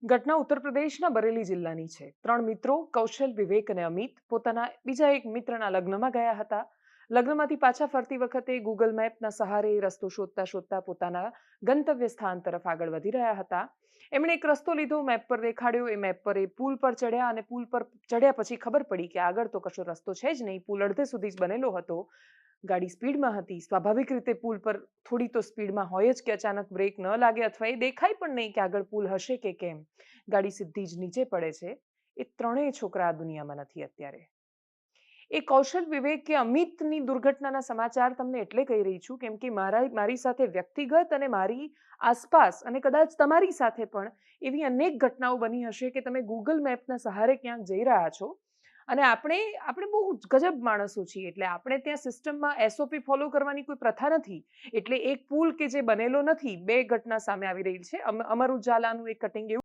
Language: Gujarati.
ઘટના ઉત્તર પ્રદેશના બરેલી જિલ્લાની છે. 3 મિત્રો કૌશલ, વિવેક અને અમિત પોતાના બીજા એક મિત્રના લગ્નમાં ગયા હતા. લગ્નમાંથી પાછા ફરતી વખતે ગૂગલ મેપના સહારે રસ્તો શોધતા શોધતા પોતાના ગંતવ્ય સ્થાન તરફ આગળ વધી રહ્યા હતા. એમણે એક રસ્તો લીધો, મેપ પર દેખાડ્યો. એ મેપ પર એ પુલ પર ચડ્યા અને પુલ પર ચડ્યા પછી ખબર પડી કે આગળ તો કશો રસ્તો છે જ નહીં. પુલ અડધે સુધી જ બનેલો હતો. ગાડી સ્પીડમાં હતી. સ્વાભાવિક રીતે પુલ પર થોડી તો સ્પીડમાં હોય જ કે અચાનક બ્રેક ન લાગે અથવા એ દેખાય પણ નહીં કે આગળ પુલ હશે કે કેમ. ગાડી સીધી જ નીચે પડે છે. એ ત્રણેય છોકરા આ દુનિયામાં નથી અત્યારે. એ કૌશલ, વિવેક કે અમિતની દુર્ઘટનાના સમાચાર તમને એટલે કહી રહી છું કેમ કે મારી સાથે વ્યક્તિગત અને મારી આસપાસ અને કદાચ તમારી સાથે પણ એવી અનેક ઘટનાઓ બની હશે કે તમે ગૂગલ મેપના સહારે ક્યાંક જઈ રહ્યા છો અને આપણે બહુ ગજબ માણસો છીએ. એટલે આપણે ત્યાં સિસ્ટમમાં એસઓપી ફોલો કરવાની કોઈ પ્રથા નથી. એટલે એક પુલ કે જે બનેલો નથી, બે ઘટના સામે આવી રહી છે. અમર ઉજાલાનું એક કટિંગ એવું